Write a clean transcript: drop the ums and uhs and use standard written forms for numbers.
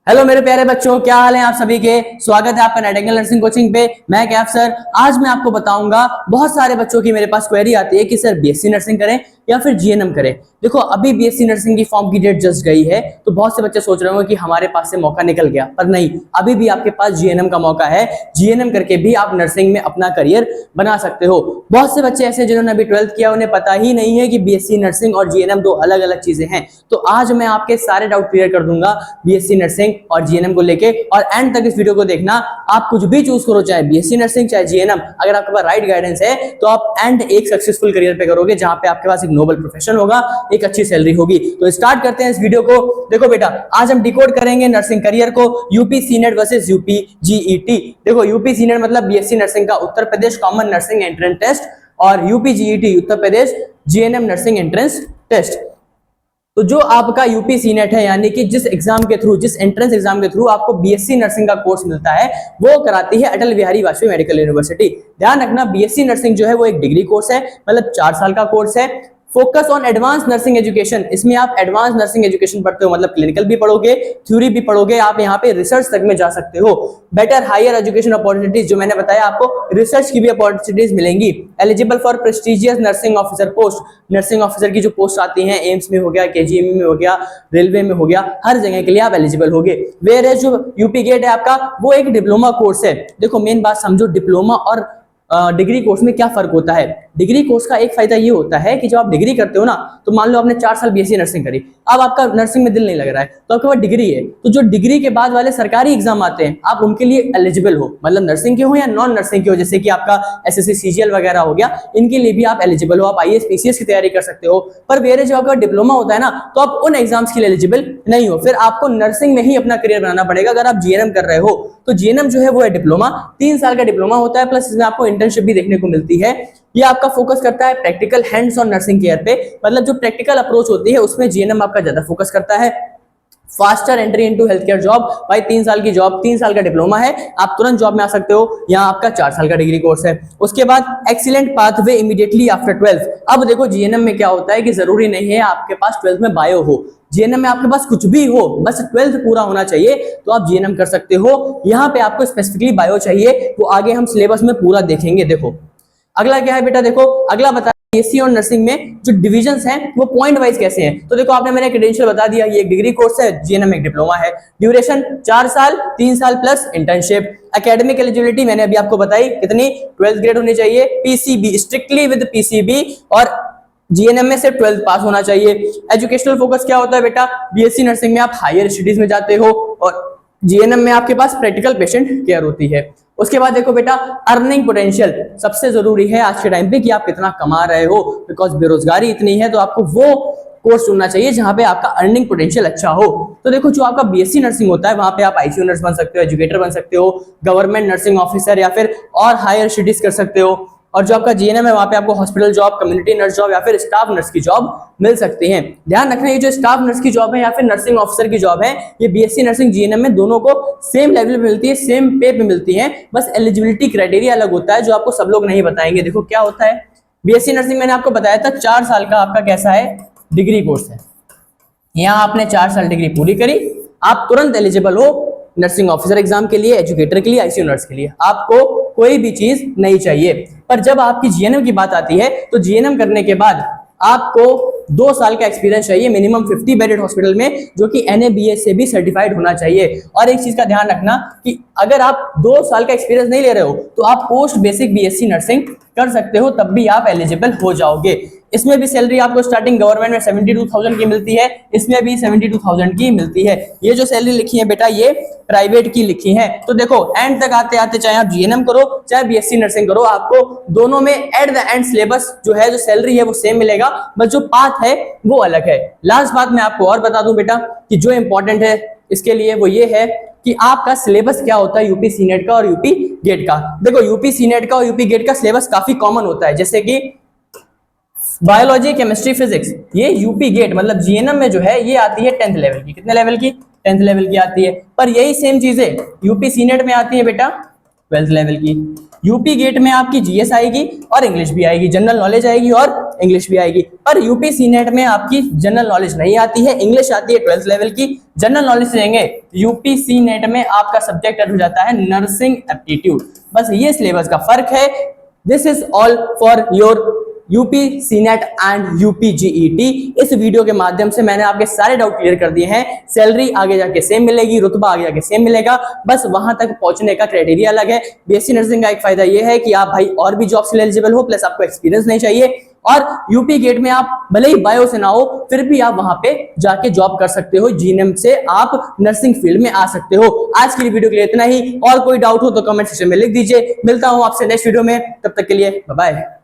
Hello मेरे प्यारे बच्चों, क्या हाल है आप सभी के। स्वागत है आपका नाइटिंगेल नर्सिंग कोचिंग पे। मैं कैफ सर। आज मैं आपको बताऊंगा, बहुत सारे बच्चों की मेरे पास क्वेरी आती है कि सर बीएससी नर्सिंग करें या फिर जीएनएम करें। देखो, अभी बीएससी नर्सिंग की फॉर्म की डेट जस्ट गई है, तो बहुत से बच्चे सोच रहे होंगे कि हमारे पास से मौका निकल गया, पर नहीं, अभी भी आपके पास जीएनएम का मौका है। जीएनएम करके भी आप नर्सिंग में अपना करियर बना सकते हो। बहुत से बच्चे ऐसे जिन्होंने अभी 12th किया, उन्हें पता ही नहीं है कि बीएससी नर्सिंग और जीएनएम दो अलग अलग चीजें हैं। तो आज मैं आपके सारे डाउट क्लियर कर दूंगा बीएससी नर्सिंग और जीएनएम को लेके, और एंड तक इस वीडियो को देखना। आप कुछ भी चूज करो, चाहे बीएससी नर्सिंग चाहे जीएनएम, अगर आपके पास राइट गाइडेंस है तो आप एंड एक सक्सेसफुल करियर पे करोगे, जहां पे आपके पास एक नोबल प्रोफेशन होगा, एक अच्छी सैलरी होगी। तो स्टार्ट करते हैं इस वीडियो को। देखो बेटा, आज हम डिकोड करेंगे नर्सिंग करियर को, UP senate versus UP GET. देखो, यूपी सीनेट मतलब बीएससी नर्सिंग का Uttar Pradesh common nursing entrance test, और UP GET Uttar Pradesh GNM nursing entrance test. तो जो आपका यूपी सीनेट है, यानी कि जिस एग्जाम के थ्रू, जिस एंट्रेंस एग्जाम के थ्रू आपको बीएससी नर्सिंग का कोर्स मिलता है, वो कराती है अटल बिहारी वाजपेयी मेडिकल यूनिवर्सिटी। ध्यान रखना, बीएससी नर्सिंग जो है वो एक डिग्री कोर्स है, मतलब 4 साल का कोर्स है। Focus on advance nursing education, इसमें आप एडवांस नर्सिंग एजुकेशन पढ़ते हो, मतलब क्लिनिकल भी पढ़ोगे, थ्योरी भी पढ़ोगे, आप यहाँ पे रिसर्च तक में जा सकते हो। बेटर हायर एजुकेशन अपॉर्चुनिटीज, जो मैंने बताया आपको, रिसर्च की भी अपॉर्चुनिटीज मिलेंगी। Eligible for prestigious nursing officer post, nursing officer की जो पोस्ट आती हैं, एम्स में हो गया, केजीएमयू में हो गया, रेलवे में हो गया, हर जगह के लिए आप एलिजिबल होगे। वेयर जो यूपी गेट है आपका, वो एक डिप्लोमा कोर्स है। देखो, मेन बात समझो, डिप्लोमा और डिग्री कोर्स में क्या फर्क होता है। डिग्री कोर्स का एक फायदा ये होता है कि जब आप डिग्री करते हो ना, तो मान लो आपने 4 साल बीएससी नर्सिंग करी, अब आपका नर्सिंग में दिल नहीं लग रहा है, तो आपके पास डिग्री है, तो जो डिग्री के बाद वाले सरकारी एग्जाम आते हैं, आप उनके लिए एलिजिबल हो, मतलब नर्सिंग के हो या नॉन नर्सिंग के हो, जैसे कि आपका एसएससी सीजीएल वगैरह हो गया, इनके लिए भी आप एलिजिबल हो, आप आईएएस पीसीएस की तैयारी कर सकते हो। पर वेरे जो आपका डिप्लोमा होता है ना, तो आप उन एग्जाम्स के लिए एलिजिबल नहीं हो, फिर आपको नर्सिंग में ही अपना करियर बनाना पड़ेगा। अगर आप जीएनएम कर रहे हो, तो जीएनएम जो है वो है डिप्लोमा, 3 साल का डिप्लोमा होता है, प्लस इसमें आपको इंटर्नशिप भी देखने को मिलती है। ये आपका फोकस करता है practical hands on nursing care पे, मतलब जो प्रैक्टिकल अप्रोच होती है उसमें जीएनएम आपका ज्यादा फोकस करता है। Faster entry into health care job, भाई 3 साल की जॉब, 3 साल का डिप्लोमा है, आप तुरंत जॉब में आ सकते हो। यहाँ आपका 4 साल का डिग्री कोर्स है। उसके बाद excellent pathway immediately after 12th। अब देखो, जीएनएम में क्या होता है कि जरूरी नहीं है आपके पास 12th में बायो हो, जीएनएम में आपके पास कुछ भी हो, बस 12th पूरा होना चाहिए तो आप जीएनएम कर सकते हो। यहाँ पे आपको स्पेसिफिकली बायो चाहिए, वो आगे हम सिलेबस में पूरा देखेंगे। देखो अगला क्या है बेटा, देखो अगला बता, बीएससी और नर्सिंग में जो डिविजन्स हैं वो पॉइंट वाइज कैसे हैं। तो देखो, आपने मैंने क्रेडेंशियल बता दिया, ये एक डिग्री कोर्स है, जीएनएम एक डिप्लोमा है, ड्यूरेशन 4 साल, 3 साल प्लस इंटर्नशिप। एकेडमिक एलिजिबिलिटी मैंने अभी आपको बताई, कितनी, 12th ग्रेड होनी चाहिए, पीसीबी, स्ट्रिक्टली विद पीसीबी, और जीएनएम में से 12th पास होना चाहिए। एजुकेशनल फोकस क्या होता है बेटा, बीएससी नर्सिंग में आप हायर स्टडीज में जाते हो, और जीएनएम में आपके पास प्रैक्टिकल पेशेंट केयर होती है। उसके बाद देखो बेटा, अर्निंग पोटेंशियल सबसे जरूरी है आज के टाइम पे, कि आप कितना कमा रहे हो, बिकॉज बेरोजगारी इतनी है, तो आपको वो कोर्स चुनना चाहिए जहां पे आपका अर्निंग पोटेंशियल अच्छा हो। तो देखो, जो आपका बीएससी नर्सिंग होता है, वहां पे आप आईसीयू नर्स बन सकते हो, एजुकेटर बन सकते हो, गवर्नमेंट नर्सिंग ऑफिसर, या फिर और हायर स्टडीज कर सकते हो। और जो आपका जीएनएम है, वहां पे आपको hospital job, community nurse job, या फिर स्टाफ नर्स की जॉब मिल सकती है। ध्यान रखना, ये जो स्टाफ नर्स की जॉब है या फिर नर्सिंग ऑफिसर की जॉब है, ये बीएससी नर्सिंग जीएनएम में दोनों को सेम लेवल पे मिलती है, सेम पे पे मिलती है, बस एलिजिबिलिटी क्राइटेरिया अलग होता है, जो आपको सब लोग नहीं बताएंगे। देखो क्या होता है, बीएससी नर्सिंग मैंने आपको बताया था 4 साल का आपका कैसा है, डिग्री कोर्स है। यहाँ आपने 4 साल डिग्री पूरी करी, आप तुरंत एलिजिबल हो नर्सिंग ऑफिसर एग्जाम के लिए, एजुकेटर के लिए, आईसीयू नर्स के लिए, आपको कोई भी चीज नहीं चाहिए। पर जब आपकी जीएनएम की बात आती है, तो जीएनएम करने के बाद आपको 2 साल का एक्सपीरियंस चाहिए मिनिमम 50 बेडेड हॉस्पिटल में, जो कि एनएबीएस से भी सर्टिफाइड होना चाहिए। और एक चीज का ध्यान रखना कि अगर आप 2 साल का एक्सपीरियंस नहीं ले रहे हो, तो आप पोस्ट बेसिक बीएससी नर्सिंग कर सकते हो, तब भी आप एलिजिबल हो जाओगे। इसमें भी सैलरी आपको स्टार्टिंग गवर्नमेंट में 72,000 की मिलती है, इसमें भी 72,000 की मिलती है। ये जो सैलरी लिखी है बेटा, ये प्राइवेट की लिखी है। तो देखो, एंड तक आते आते चाहे आप जीएनएम करो चाहे बीएससी नर्सिंग करो, आपको दोनों में एट द एंड सिलेबस जो है, जो सैलरी है वो सेम मिलेगा, बस जो पाथ है वो अलग है। लास्ट बात मैं आपको और बता दूं बेटा, कि जो इंपॉर्टेंट है इसके लिए वो ये है कि आपका सिलेबस क्या होता है यूपी सीनेट का और यूपी गेट का। देखो, यूपी सीनेट का और यूपी गेट का सिलेबस काफी कॉमन होता है, जैसे कि बायोलॉजी, केमिस्ट्री, फिजिक्स, ये यूपी गेट मतलब जीएनएम में जो है ये आती है 10th लेवल की। कितने लेवल की? 10th लेवल की आती है। पर यही सेम चीजें यूपी सीनेट में आती है बेटा 12th लेवल की। यूपी गेट में आपकी जीएस आएगी और इंग्लिश भी आएगी, जनरल नॉलेज आएगी और इंग्लिश भी आएगी। पर यूपीसी नेट में आपकी जनरल नॉलेज नहीं आती है, इंग्लिश आती है 12th लेवल की। जनरल नॉलेज लेंगे यूपीसी नेट में आपका सब्जेक्ट ऐड हो जाता है नर्सिंग एप्टीट्यूड। बस ये सिलेबस का फर्क है। This is all for your UP senate and UP GET. इस वीडियो के माध्यम से मैंने आपके सारे डाउट क्लियर कर दिए हैं। सैलरी आगे जाके सेम मिलेगी, रुतबा आगे जाके सेम मिलेगा, बस वहां तक पहुंचने का क्राइटेरिया अलग है। बीएससी नर्सिंग का एक फायदा यह है कि आप भाई और भी जॉब के लिए एलिजिबल हो, प्लस आपको एक्सपीरियंस नहीं चाहिए। और यूपी गेट में आप भले ही बायो से ना हो, फिर भी आप वहां पे जाके जॉब कर सकते हो। जीएनएम से आप नर्सिंग फील्ड में आ सकते हो। आज की वीडियो के लिए इतना ही। और कोई डाउट हो तो कमेंट सेक्शन में लिख दीजिए। मिलता हूं आपसे नेक्स्ट वीडियो में, तब तक के लिए बाय बाय।